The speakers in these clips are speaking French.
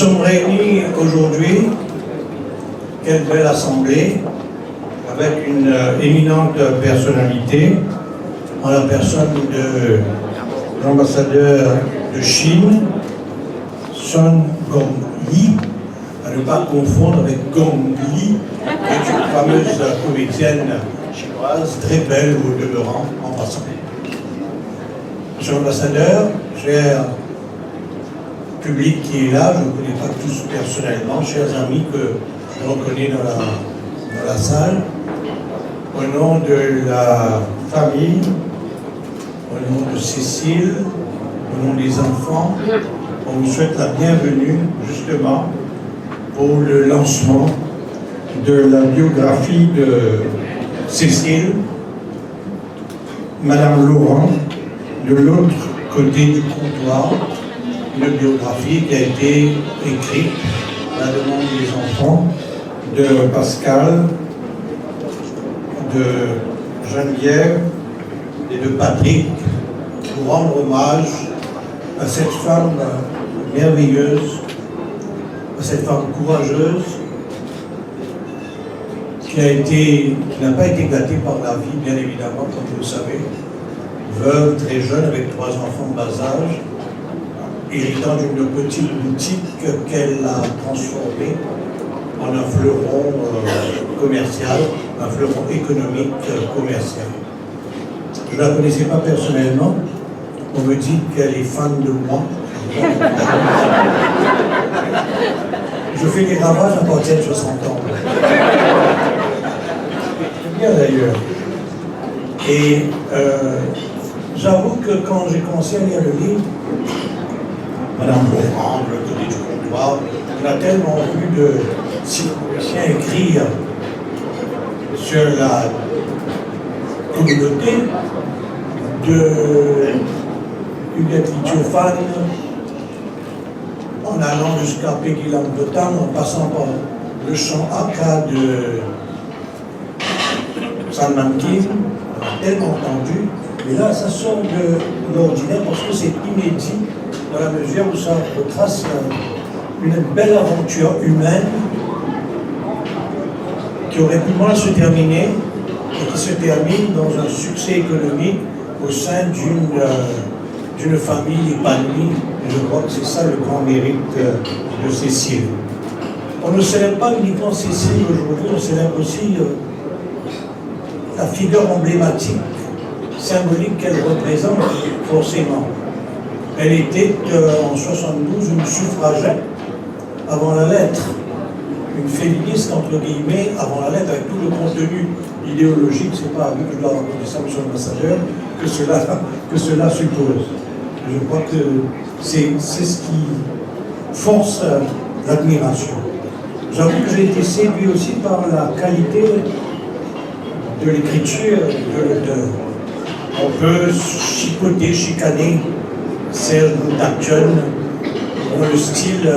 sommes réunis aujourd'hui, quelle belle assemblée, avec une éminente personnalité, en la personne de l'ambassadeur de Chine, Sun Gong-yi, à ne pas confondre avec Gong Li, qui est une fameuse comédienne chinoise, très belle au demeurant, en passant. Monsieur l'ambassadeur, cher public qui est là, je ne connais pas tous personnellement, chers amis que je reconnais dans la salle, au nom de la famille, au nom de Cécile, au nom des enfants, on vous souhaite la bienvenue justement pour le lancement de la biographie de Cécile, Madame Laurent, de l'autre côté du comptoir, une biographie qui a été écrite à la demande des enfants de Pascal, de Geneviève et de Patrick, pour rendre hommage à cette femme merveilleuse, à cette femme courageuse, qui n'a pas été gâtée par la vie, bien évidemment, comme vous le savez, veuve, très jeune, avec 3 enfants de bas âge, héritant d'une petite boutique qu'elle a transformée en un fleuron commercial, un fleuron économique commercial. Je ne la connaissais pas personnellement, on me dit qu'elle est fan de moi. Je fais des ravages à partir de 60 ans. C'est bien d'ailleurs. Et j'avoue que quand j'ai commencé à lire le livre, Madame Laurent, le côté du comptoir, on a tellement vu de scientifiens écrire sur la communauté d'une écriture fan, en allant jusqu'à Peggy Lamberton, en passant par le chant Aka de Salman Kim, on a tellement entendu, mais là ça sort de l'ordinaire parce que c'est inédit dans la mesure où ça retrace une belle aventure humaine qui aurait pu mal se terminer et qui se termine dans un succès économique au sein d'une famille épanouie. Je crois que c'est ça le grand mérite de Cécile. On ne célèbre pas uniquement Cécile aujourd'hui, on célèbre aussi la figure emblématique, symbolique qu'elle représente forcément. Elle était en 72 une suffragette avant la lettre, une féministe entre guillemets avant la lettre, avec tout le contenu idéologique, c'est pas à lui que je dois raconter ça, monsieur l'ambassadeur, que cela suppose. Je crois que c'est ce qui force l'admiration. J'avoue que j'ai été séduit aussi par la qualité de l'écriture de l'auteur. On peut chipoter, chicaner Serge Moutaction, dont le style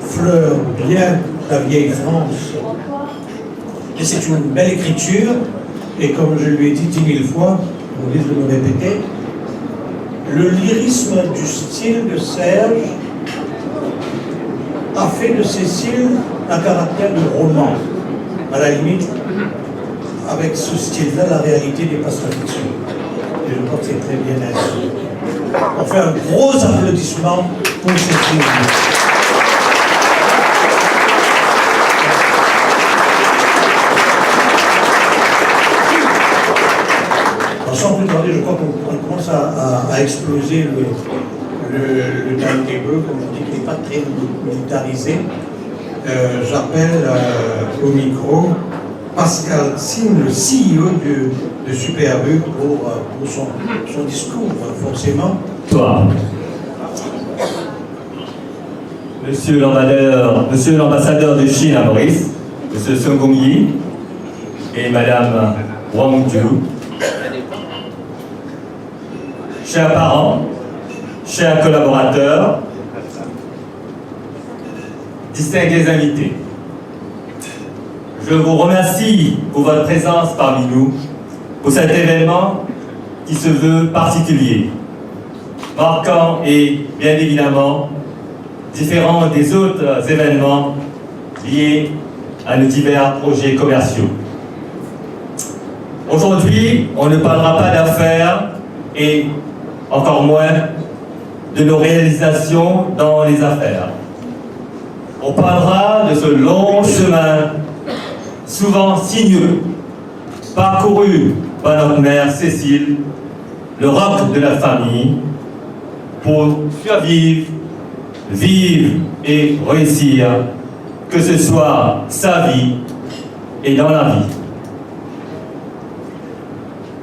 fleure bien la vieille France. Et c'est une belle écriture, et comme je lui ai dit 10 000 fois, on risque de me répéter, le lyrisme du style de Serge a fait de Cécile un caractère de roman. À la limite, avec ce style-là, la réalité dépasse la fiction. Et je crois que c'est très bien ainsi. On fait un gros applaudissement pour Cécile. Sans plus tarder, je crois qu'on commence à exploser le timetable, comme on dit, qui n'est pas très militarisé. J'appelle au micro Pascal Sim, le CEO de Super U, pour son discours, forcément. Toi, Monsieur l'ambassadeur de Chine à Maurice, Monsieur Sun Gong-yi et Madame Wang Ju, chers parents, chers collaborateurs, distingués invités, je vous remercie pour votre présence parmi nous pour cet événement qui se veut particulier, marquant et bien évidemment différents des autres événements liés à nos divers projets commerciaux. Aujourd'hui, on ne parlera pas d'affaires et encore moins de nos réalisations dans les affaires. On parlera de ce long chemin, souvent sinueux, parcouru par notre mère Cécile, le roc de la famille, pour survivre, vivre et réussir, que ce soit sa vie et dans la vie.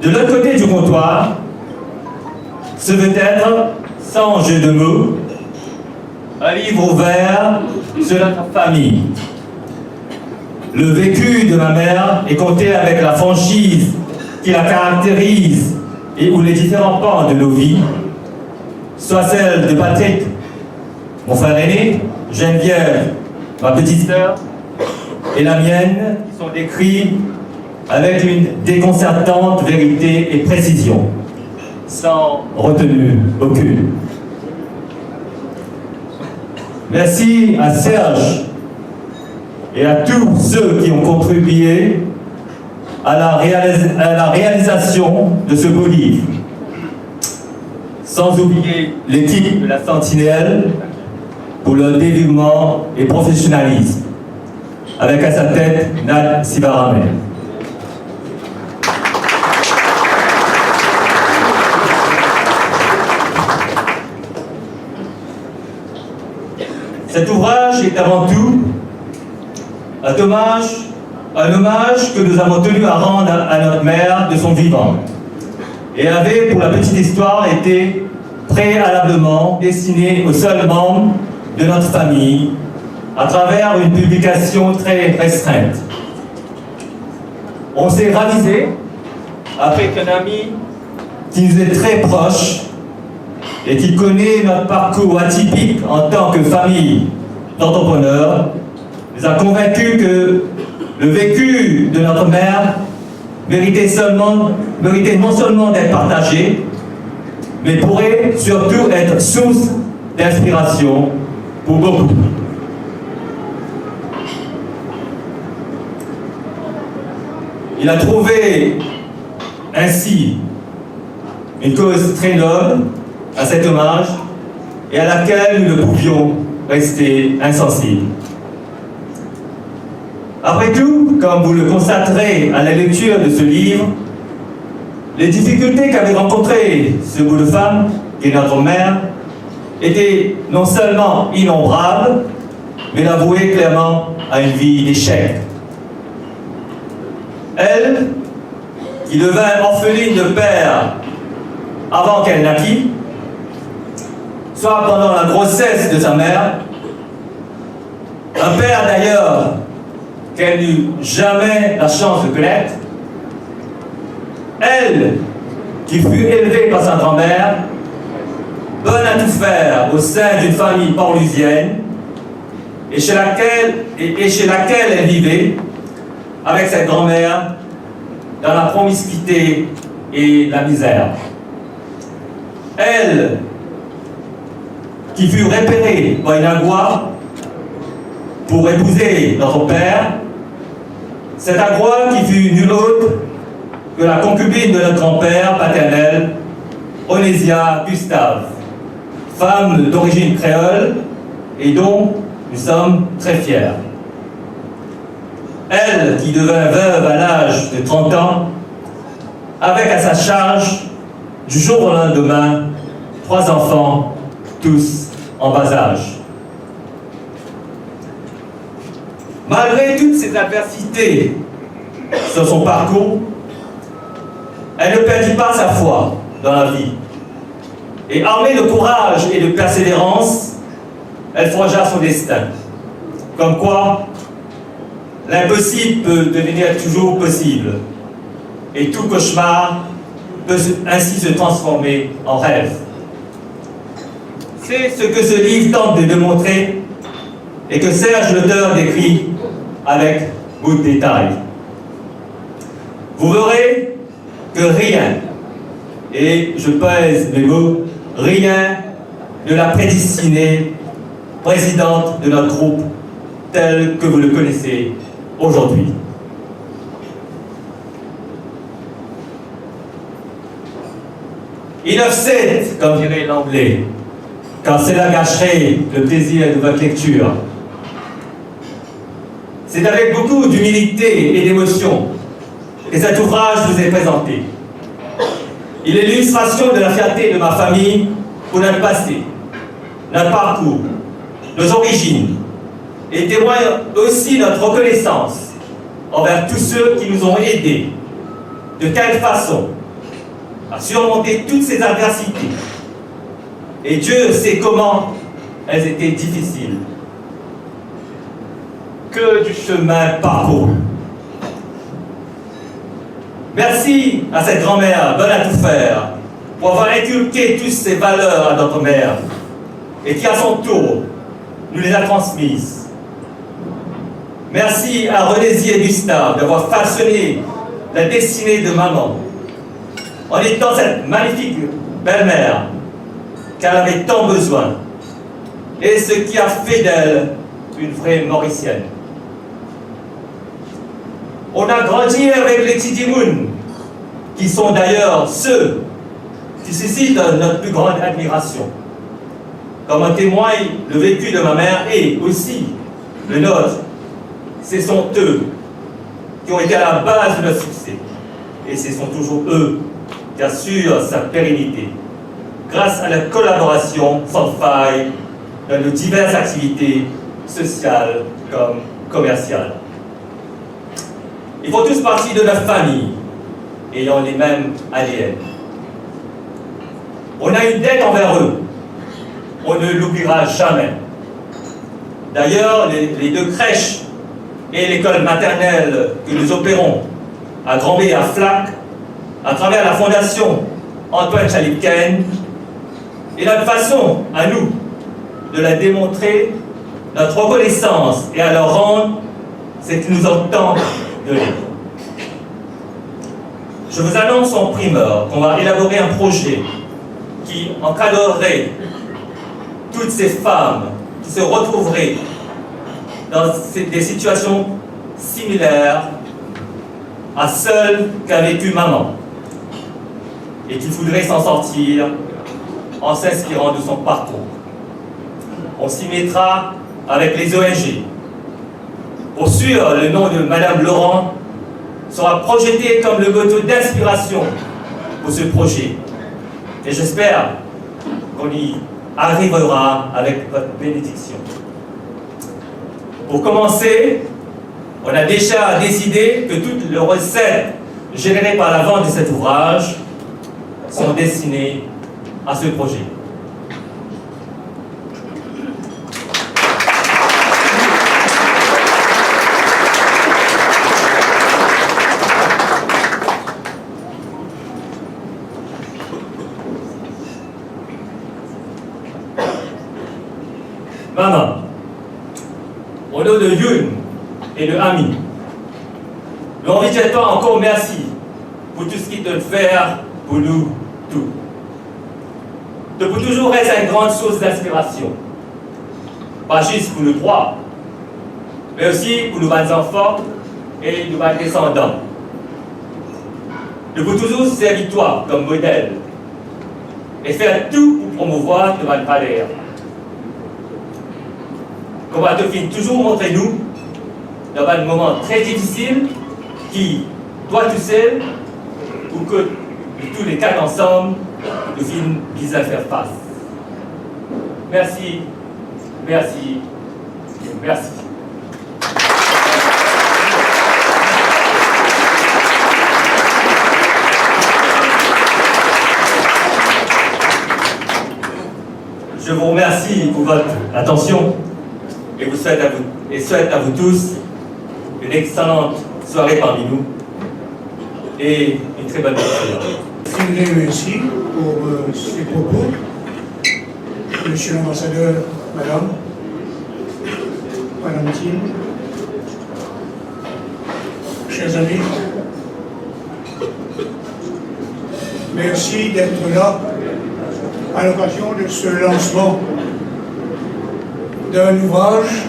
De l'autre côté du comptoir, ce veut être, sans jeu de mots, un livre ouvert sur notre famille. Le vécu de ma mère est compté avec la franchise qui la caractérise et où les différents pans de nos vies, soit celle de Patrick, mon frère aîné, Geneviève, ma petite sœur, et la mienne, sont décrits avec une déconcertante vérité et précision, sans retenue aucune. Merci à Serge et à tous ceux qui ont contribué à la réalisation de ce beau livre. Sans oublier l'équipe de la Sentinelle pour leur dévouement et professionnalisme, avec à sa tête Nad Sivaramé. Cet ouvrage est avant tout un hommage que nous avons tenu à rendre à notre mère de son vivant, et avait, pour la petite histoire, été préalablement destiné aux seuls membres de notre famille, à travers une publication très restreinte. On s'est ravisé avec un ami qui nous est très proche et qui connaît notre parcours atypique en tant que famille d'entrepreneurs, nous a convaincus que le vécu de notre mère méritait non seulement d'être partagé, mais pourrait surtout être source d'inspiration pour beaucoup. Il a trouvé ainsi une cause très noble à cet hommage et à laquelle nous ne pouvions rester insensibles. Après tout, comme vous le constaterez à la lecture de ce livre, les difficultés qu'avait rencontrées ce bout de femme, qui est notre mère, étaient non seulement innombrables, mais l'avouaient clairement à une vie d'échec. Elle, qui devint orpheline de père avant qu'elle naquît, soit pendant la grossesse de sa mère, un père d'ailleurs qu'elle n'eut jamais la chance de connaître, elle, qui fut élevée par sa grand-mère, bonne à tout faire au sein d'une famille porlusienne, et chez laquelle elle vivait, avec cette grand-mère, dans la promiscuité et la misère. Elle, qui fut repérée par une agua pour épouser notre père, cette agua qui fut nulle autre que la concubine de notre grand-père paternel, Onésia Gustave, femme d'origine créole et dont nous sommes très fiers. Elle, qui devint veuve à l'âge de 30 ans, avec à sa charge, du jour au lendemain, 3 enfants, tous en bas âge. Malgré toutes ces adversités sur son parcours, elle ne perdit pas sa foi dans la vie. Et armée de courage et de persévérance, elle forgea son destin. Comme quoi, l'impossible peut devenir toujours possible. Et tout cauchemar peut ainsi se transformer en rêve. C'est ce que ce livre tente de démontrer et que Serge l'auteur décrit avec beaucoup de détails. Vous verrez que rien, et je pèse mes mots, rien ne l'a prédestiné présidente de notre groupe tel que vous le connaissez aujourd'hui. Enough said, comme dirait l'anglais, car cela gâcherait le plaisir de votre lecture. C'est avec beaucoup d'humilité et d'émotion que cet ouvrage vous est présenté. Il est l'illustration de la fierté de ma famille pour notre passé, notre parcours, nos origines, et témoigne aussi notre reconnaissance envers tous ceux qui nous ont aidés, de quelle façon, à surmonter toutes ces adversités. Et Dieu sait comment elles étaient difficiles. Que du chemin parcouru. Merci à cette grand-mère bonne à tout faire pour avoir inculqué toutes ces valeurs à notre mère et qui, à son tour, nous les a transmises. Merci à Renésie et Gustave d'avoir façonné la destinée de maman en étant cette magnifique belle-mère qu'elle avait tant besoin et ce qui a fait d'elle une vraie Mauricienne. On a grandi avec les Tidimoun, qui sont d'ailleurs ceux qui suscitent notre plus grande admiration. Comme en témoigne le vécu de ma mère et aussi le nôtre, ce sont eux qui ont été à la base de notre succès. Et ce sont toujours eux qui assurent sa pérennité, grâce à la collaboration sans faille dans nos diverses activités sociales comme commerciales. Ils font tous partie de notre famille, ayant les mêmes ADN. On a une dette envers eux. On ne l'oubliera jamais. D'ailleurs, les deux crèches et l'école maternelle que nous opérons à Grand-B et à Flac, à travers la fondation Antoine Chalipken, et notre façon, à nous, de la démontrer, notre reconnaissance et à leur rendre, c'est qu'ils nous ont tant donné. Je vous annonce en primeur qu'on va élaborer un projet qui encadrerait toutes ces femmes qui se retrouveraient dans des situations similaires à celles qu'a vécu maman et qui voudraient s'en sortir en s'inspirant de son parcours. On s'y mettra avec les ONG. Pour sûr, le nom de Madame Laurent sera projeté comme le bateau d'inspiration pour ce projet. Et j'espère qu'on y arrivera avec votre bénédiction. Pour commencer, on a déjà décidé que toutes les recettes générées par la vente de cet ouvrage sont destinées à ce projet. Maman, au nom de Youn et de Ami, nous envie de dire toi encore merci pour tout ce qu'il te fait pour nous tous. Tu peux toujours être une grande source d'inspiration, pas juste pour nous trois, mais aussi pour nos enfants et nos descendants. Tu peux toujours servir toi comme modèle et faire tout pour promouvoir nos valeurs. Comment te film toujours montrer nous dans un moment très difficile qui, toi tout seul, ou que tous les quatre ensemble, nous films visent à faire face. Merci, merci, merci. Je vous remercie pour votre attention. Et vous souhaite à vous tous une excellente soirée parmi nous et une très bonne lecture. Je vous remercie pour ces propos. Monsieur l'ambassadeur, Madame Valentine, chers amis, merci d'être là à l'occasion de ce lancement d'un ouvrage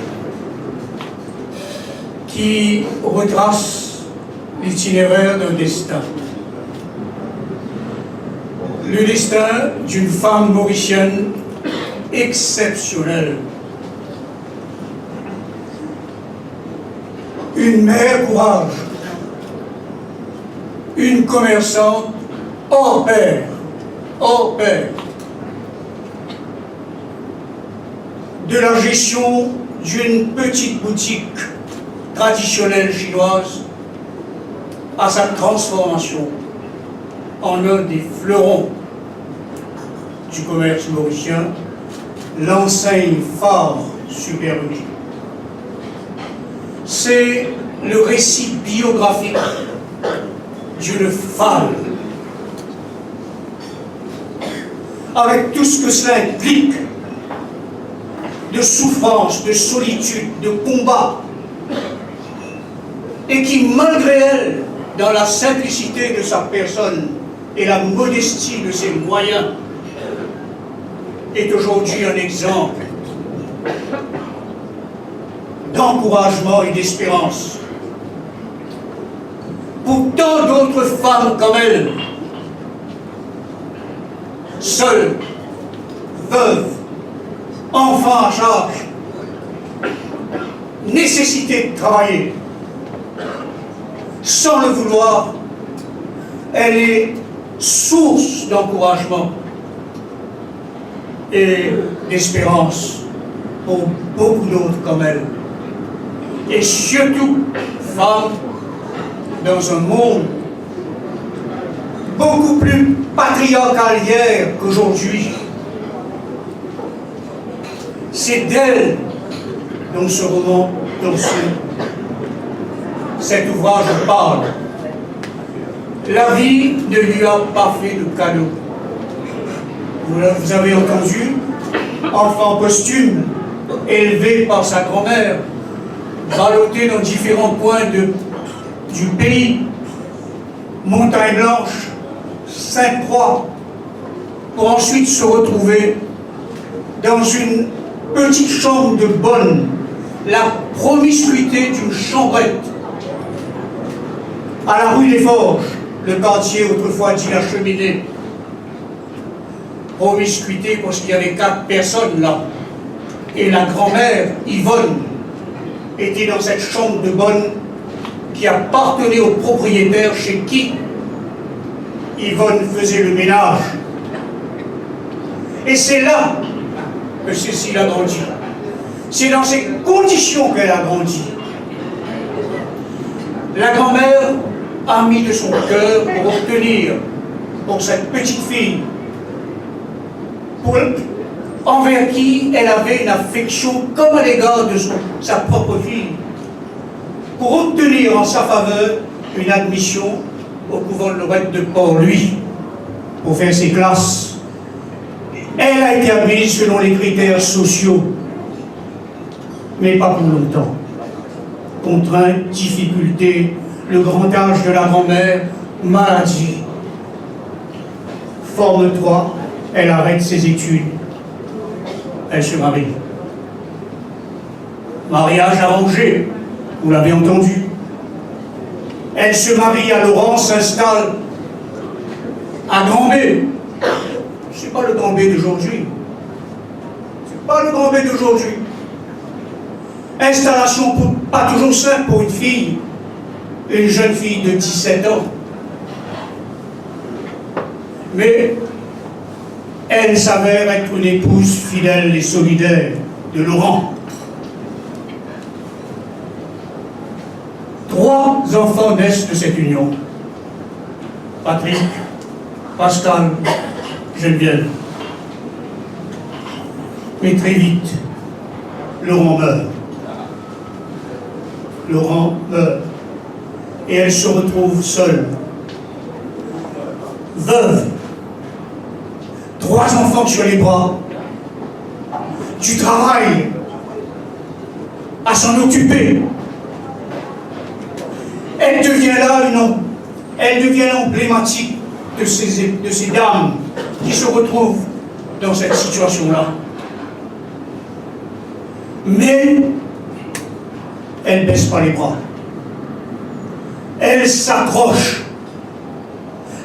qui retrace l'itinéraire d'un destin. Le destin d'une femme mauricienne exceptionnelle. Une mère courage, une commerçante hors pair, de la gestion d'une petite boutique traditionnelle chinoise à sa transformation en un des fleurons du commerce mauricien, l'enseigne phare Super-U. C'est le récit biographique d'une femme, avec tout ce que cela implique de souffrance, de solitude, de combat, et qui, malgré elle, dans la simplicité de sa personne et la modestie de ses moyens, est aujourd'hui un exemple d'encouragement et d'espérance pour tant d'autres femmes comme elle, seules, veuves, enfants à charge, nécessité de travailler. Sans le vouloir, elle est source d'encouragement et d'espérance pour beaucoup d'autres comme elle. Et surtout, femmes dans un monde beaucoup plus patriarcal hier qu'aujourd'hui. C'est d'elle dont ce roman, dont cet ouvrage parle. La vie ne lui a pas fait de cadeau. Vous avez entendu, enfant posthume, élevé par sa grand-mère, ballotté dans différents coins du pays, Montagne Blanche, Sainte-Croix, pour ensuite se retrouver dans une petite chambre de bonne, la promiscuité d'une chambrette, à la rue des Forges, le quartier autrefois dit la Cheminée. Promiscuité parce qu'il y avait 4 personnes là. Et la grand-mère, Yvonne, était dans cette chambre de bonne qui appartenait au propriétaire chez qui Yvonne faisait le ménage. Et c'est là que Cécile a grandi. C'est dans ces conditions qu'elle a grandi. La grand-mère a mis de son cœur pour obtenir, pour cette petite fille, envers qui elle avait une affection comme à l'égard de sa propre fille, pour obtenir en sa faveur une admission au couvent de Lorette de Port-Louis, pour faire ses classes. Elle a été admise selon les critères sociaux, mais pas pour longtemps. Contraintes, difficultés, le grand âge de la grand-mère, maladie. Forme 3, elle arrête ses études. Elle se marie. Mariage arrangé, vous l'avez entendu. Elle se marie à Laurent, s'installe à Grand-B. C'est pas le Grand-B d'aujourd'hui. C'est pas le Grand-B d'aujourd'hui. Installation pas toujours simple pour une fille, une jeune fille de 17 ans. Mais elle s'avère être une épouse fidèle et solidaire de Laurent. 3 enfants naissent de cette union. Patrick, Pascal, Geneviève. Mais très vite, Laurent meurt. Laurent meurt. Et elle se retrouve seule. Veuve. 3 enfants sur les bras. Du travail à s'en occuper. Elle devient là elle devient l'emblématique de ces dames qui se retrouvent dans cette situation-là. Mais elle ne baisse pas les bras. Elle s'accroche.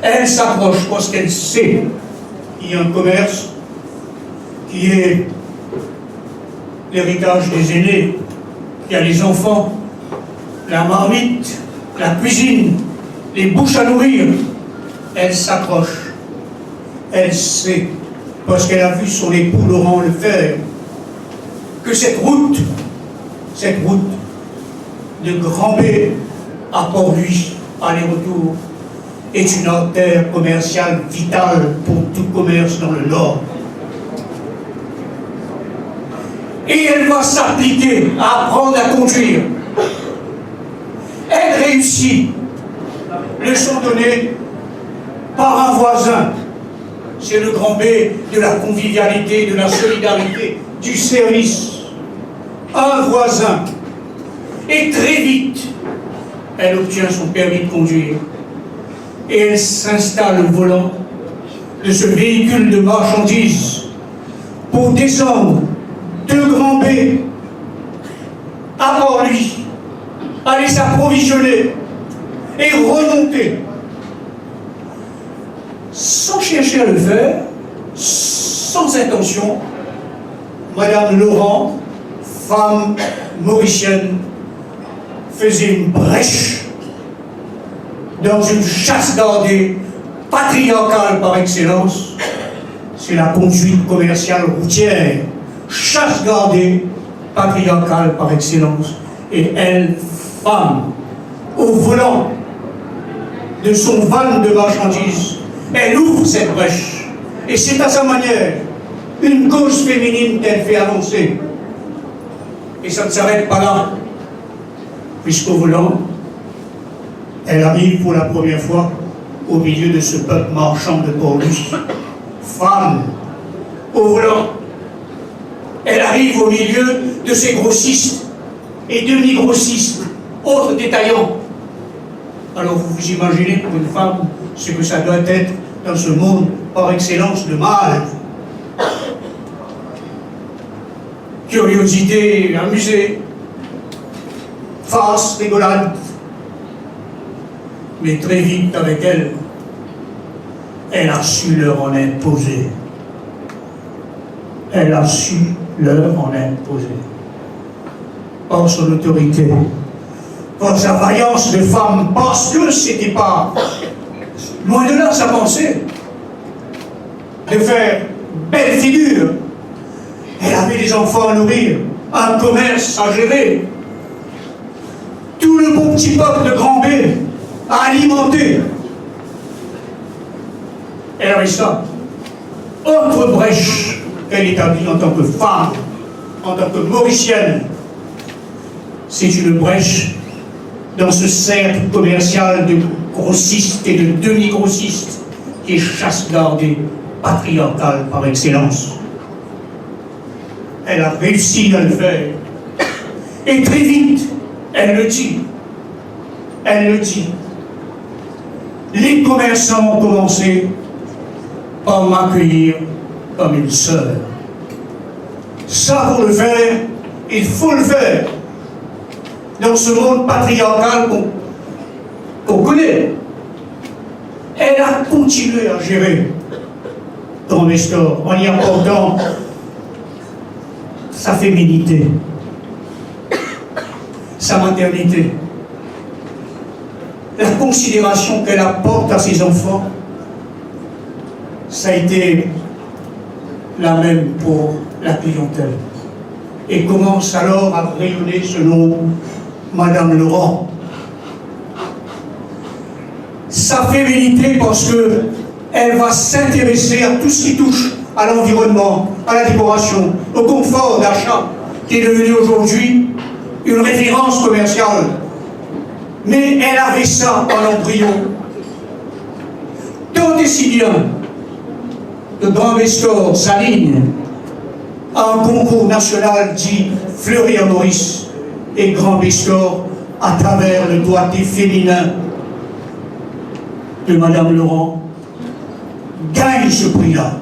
Elle s'accroche parce qu'elle sait qu'il y a un commerce qui est l'héritage des aînés, qu'il y a les enfants, la marmite, la cuisine, les bouches à nourrir. Elle s'accroche. Elle sait, parce qu'elle a vu son époux Laurent le faire, que cette route de Grand-B à Port-Louis, aller-retour, est une artère commerciale vitale pour tout commerce dans le Nord. Et elle va s'appliquer à apprendre à conduire. Elle réussit. Leçon donnée par un voisin. C'est le grand B de la convivialité, de la solidarité, du service. Un voisin. Et très vite, elle obtient son permis de conduire. Et elle s'installe au volant de ce véhicule de marchandises pour descendre de Grand B à Port-Louis, aller s'approvisionner et remonter. Sans chercher à le faire, sans intention, Madame Laurent, femme mauricienne, faisait une brèche dans une chasse gardée patriarcale par excellence. C'est la conduite commerciale routière, chasse gardée patriarcale par excellence. Et elle, femme, au volant de son van de marchandises, elle ouvre cette brèche. Et c'est à sa manière une cause féminine qu'elle fait avancer. Et ça ne s'arrête pas là, puisqu'au volant, elle arrive pour la première fois au milieu de ce peuple marchand de Port-Louis. Femme, au volant, elle arrive au milieu de ces grossistes et demi-grossistes, autres détaillants. Alors vous vous imaginez pour une femme ce que ça doit être dans ce monde par excellence de mâle. Curiosité, amusée, farce, rigolade. Mais très vite avec elle, elle a su leur en imposer. Elle a su leur en imposer. Par son autorité, par sa vaillance de femme, parce que c'était pas, loin de là, sa pensée, de faire belle figure. Elle avait des enfants à nourrir, un commerce à gérer, tout le bon petit peuple de Grand B à alimenter. Elle avait ça. Autre brèche qu'elle établit en tant que femme, en tant que mauricienne, c'est une brèche dans ce cercle commercial de grossistes et de demi-grossistes qui est chasse gardée patriarcale par excellence. Elle a réussi à le faire. Et très vite, elle le dit. Elle le dit. Les commerçants ont commencé par m'accueillir comme une sœur. Ça, pour le faire, il faut le faire. Dans ce monde patriarcal qu'on connaît. Elle a continué à gérer Grand B Store en y apportant sa féminité, sa maternité, la considération qu'elle apporte à ses enfants. Ça a été la même pour la clientèle. Et commence alors à rayonner ce nom, Madame Laurent. Sa féminité parce qu'elle va s'intéresser à tout ce qui touche à l'environnement, à la décoration, au confort d'achat, qui est devenu aujourd'hui une référence commerciale. Mais elle avait ça en embryon. Tant et si bien que Grand B Store s'aligne à un concours national dit Fleury à Maurice, et Grand B Store, à travers le doigté féminin de Madame Laurent, gagne ce prix-là.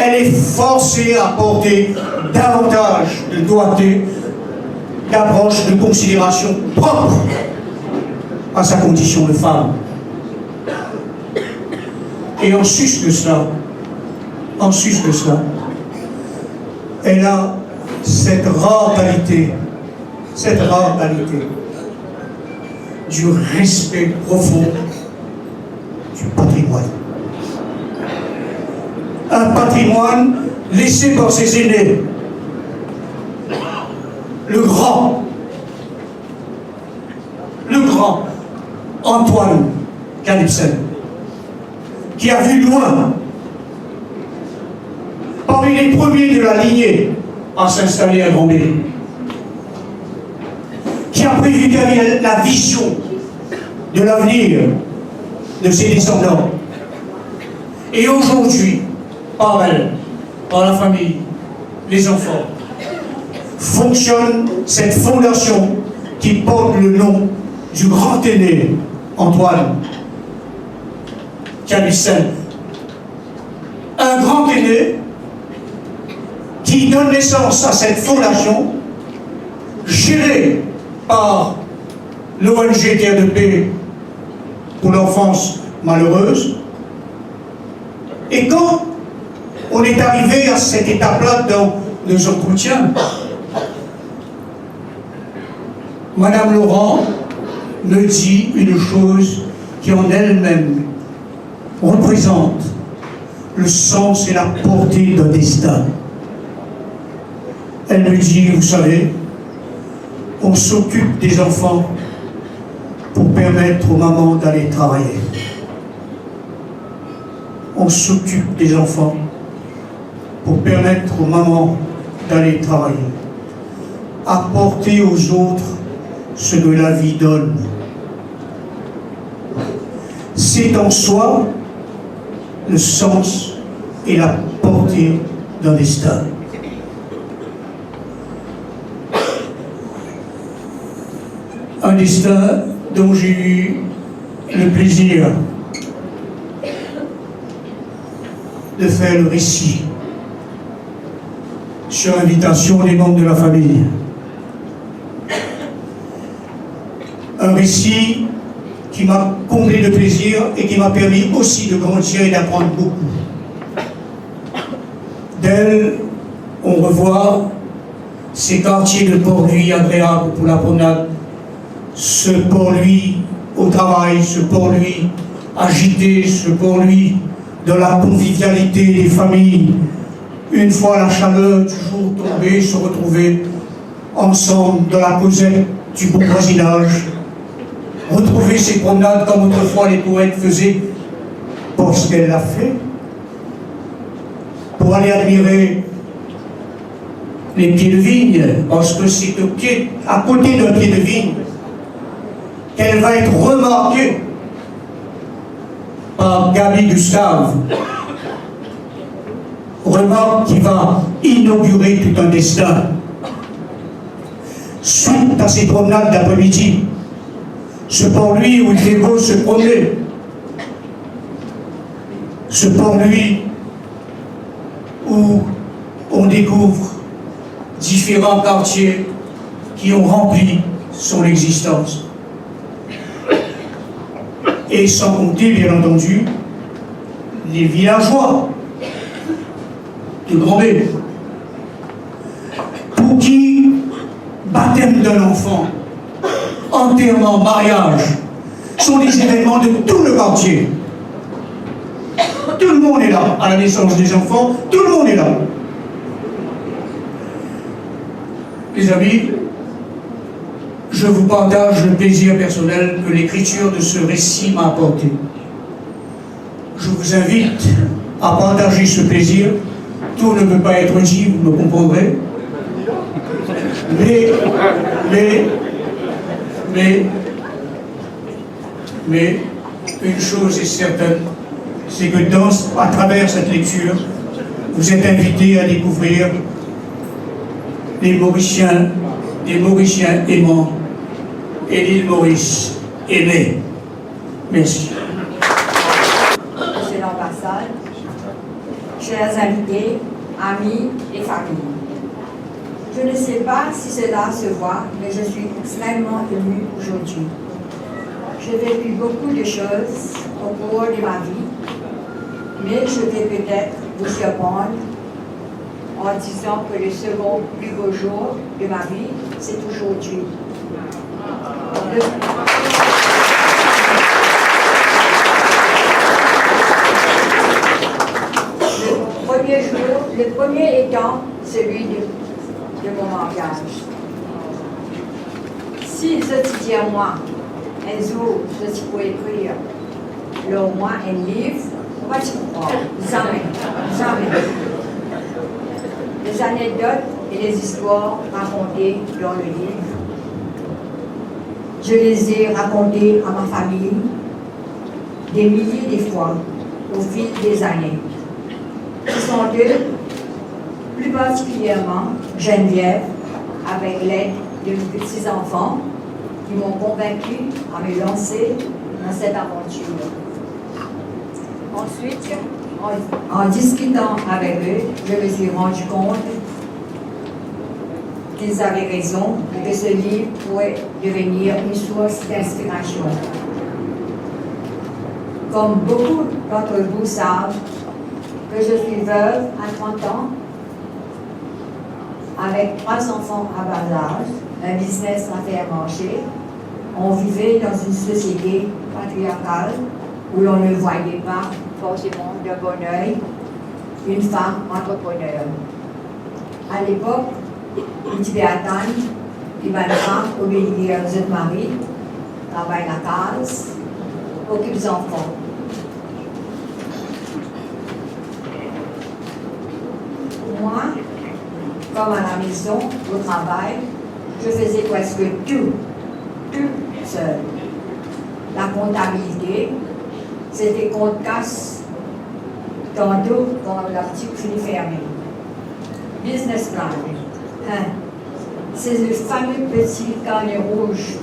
elle est forcée à porter davantage de doigté, d'approche, de considération propre à sa condition de femme. Et en sus de cela, elle a cette rare qualité du respect profond du patrimoine. Un patrimoine laissé par ses aînés. Le grand Antoine Calypsen, qui a vu loin, parmi les premiers de la lignée à s'installer à Grand-Méré, qui a prévu la vision de l'avenir de ses descendants. Et aujourd'hui, par elle, par la famille, les enfants, fonctionne cette fondation qui porte le nom du grand aîné Antoine Calypsen. Un grand aîné qui donne naissance à cette fondation gérée par l'ONG Terre de Paix pour l'enfance malheureuse. Et quand on est arrivé à cette étape-là dans nos entretiens, Madame Laurent me dit une chose qui en elle-même représente le sens et la portée d'un destin. Elle me dit, vous savez, on s'occupe des enfants pour permettre aux mamans d'aller travailler. On s'occupe des enfants pour permettre aux mamans d'aller travailler. Apporter aux autres ce que la vie donne. C'est en soi le sens et la portée d'un destin. Un destin dont j'ai eu le plaisir de faire le récit sur invitation des membres de la famille. Un récit qui m'a comblé de plaisir et qui m'a permis aussi de grandir et d'apprendre beaucoup. D'elle, on revoit ces quartiers de Port-Louis agréables pour la promenade, ce Port-Louis au travail, ce Port-Louis agité, ce Port-Louis dans la convivialité des familles. Une fois la chaleur du jour tombée, se retrouver ensemble dans la causette du bon voisinage. Retrouver ces promenades comme autrefois les poètes faisaient, parce qu'elle l'a fait, pour aller admirer les pieds de vigne, parce que c'est à côté d'un pied de vigne qu'elle va être remarquée par Gaby Gustave, remarque qui va inaugurer tout un destin. Suite à ces promenades d'après-midi, ce Port-Louis où il fait beau se promener, ce Port-Louis où on découvre différents quartiers qui ont rempli son existence. Et sans compter, bien entendu, les villageois de Grand-Méré, pour qui baptême d'un enfant, enterrement, mariage, sont des événements de tout le quartier. Tout le monde est là, à la naissance des enfants, tout le monde est là. Les amis, je vous partage le plaisir personnel que l'écriture de ce récit m'a apporté. Je vous invite à partager ce plaisir. Tout ne peut pas être dit, vous me comprendrez. Mais une chose est certaine, c'est que à travers cette lecture, vous êtes invités à découvrir les Mauriciens aimants et l'île Maurice aimée. Merci. C'est l'ambassade chers invités, amis et familles. Je ne sais pas si cela se voit, mais je suis extrêmement émue aujourd'hui. J'ai vécu beaucoup de choses au cours de ma vie, mais je vais peut-être vous surprendre en disant que le second plus beau jour de ma vie, c'est aujourd'hui. Le premier étant celui de mon mariage. Si je dis à moi, un jour, je peux écrire au moins un livre, moi je crois, jamais, jamais. Les anecdotes et les histoires racontées dans le livre, je les ai racontées à ma famille des milliers de fois au fil des années. Ce sont eux, plus particulièrement Geneviève, avec l'aide de mes petits-enfants, qui m'ont convaincu à me lancer dans cette aventure. Ensuite, en discutant avec eux, je me suis rendu compte qu'ils avaient raison et que ce livre pourrait devenir une source d'inspiration. Comme beaucoup d'entre vous savent, que je suis veuve à 30 ans, avec 3 enfants à bas âge, un business à faire marcher. On vivait dans une société patriarcale où l'on ne voyait pas forcément de bon oeil une femme entrepreneur. À l'époque, il devait attendre une femme obéir aux autres maris, travaille la case, occupe les enfants. Moi, comme à la maison, au travail, je faisais presque tout seul. La comptabilité, c'était compte casse, tantôt dans la petite fille fermée. Business plan, c'est le fameux petit carnet rouge.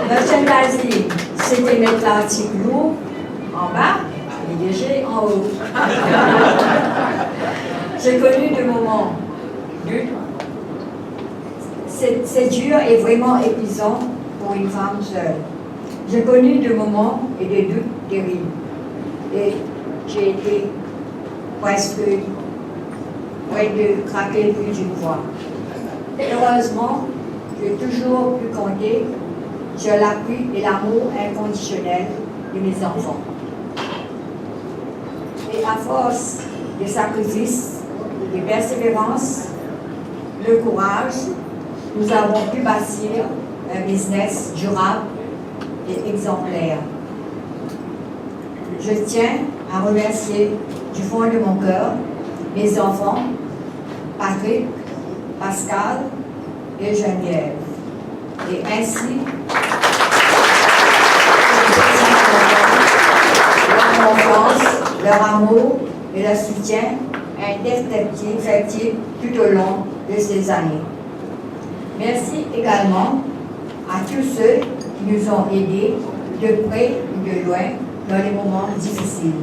Merchandising, c'était mettre l'article lourd en bas et léger en haut. J'ai connu des moments durs. C'est dur et vraiment épuisant pour une femme seule. J'ai connu des moments et des doutes terribles. Et j'ai été presque près de craquer plus d'une fois. Heureusement, j'ai toujours pu compter sur l'appui et l'amour inconditionnel de mes enfants. Et à force de sacrifices, de persévérance, de courage, nous avons pu bâtir un business durable et exemplaire. Je tiens à remercier du fond de mon cœur mes enfants, Patrick, Pascal et Geneviève. Et ainsi, leur confiance, leur amour et leur soutien indescriptible tout au long de ces années. Merci également à tous ceux qui nous ont aidés de près ou de loin dans les moments difficiles.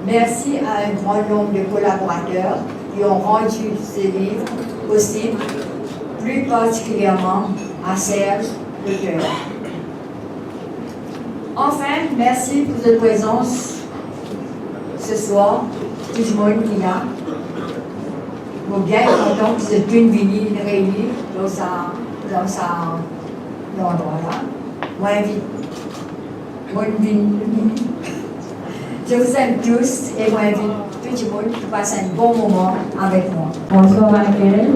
Merci à un grand nombre de collaborateurs qui ont rendu ces livres possibles, plus particulièrement à Serge, l'auteur. Enfin, merci pour votre présence ce soir, tout le monde qui est là. Je suis bien content que vous êtes une venue réunie dans cet endroit-là. Je vous aime tous et moi invite tout le monde pour passer un bon moment avec moi. Bonsoir Michael.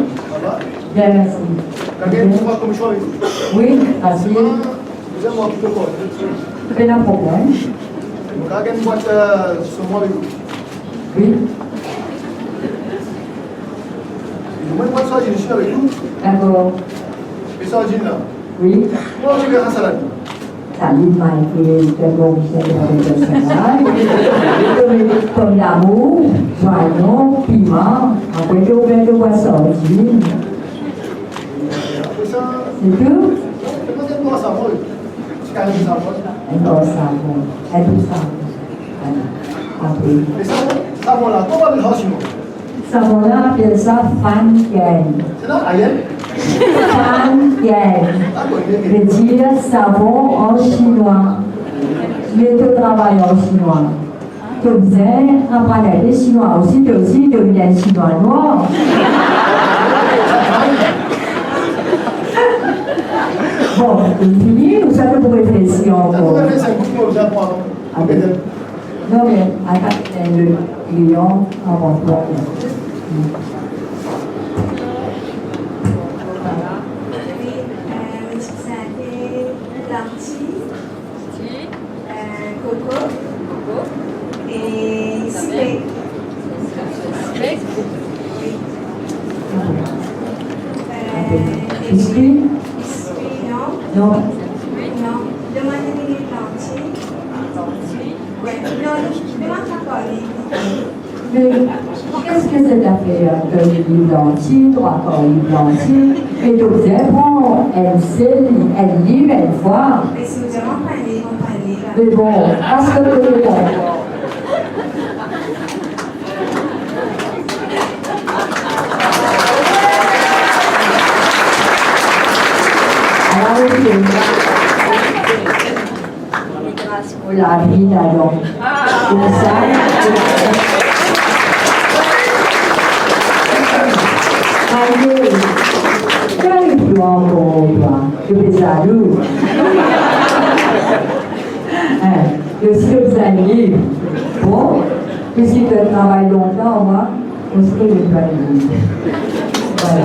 Bien, merci. Oui, facile. Pas de problème. Oui. D'accord. Oui. Salut Michael, c'est bon, comme d'amour, joyeux, piment, après je vais voir sortir. C'est tout? Sekarang di sabun. Encore savon. Et tout savon. Ok. Mais sabun là, comment on le fait sinon? Savon-là, appelle ça fan gang. C'est là, ailleurs. Fan gang. D'accord, il est Veut dire savon en chinois. Mais tu travailles en chinois. Tu faisais un panel de chinois aussi, tu aussi deviens chinois noir. Bon, fini, nous allons vous réfléchir Ça encore. pourrait faire 5 coups au Japon. Ah, peut-être. Non, mais attends, le client avant toi. Lentilles, coco et steak. Biscuit? Biscuit, non. Non. Non. Demandez-moi les lentilles. Ouais. Non, demande encore les. Mais qu'est-ce que c'est l'affaire que les lentilles, 3 corps lentilles, et donc c'est bon, elle sait, elle livre, elle voit. Mais si vous demandez panier, on panier là. Mais bon, parce que c'est bon. Alors, grâce pour la vie d'alors. Comme ça, allez, quel plan pour toi? Je fais ça d'où? Je suis aux amis. Bon, puisqu'il te travaille longtemps, moi, on se fait une famille. Voilà.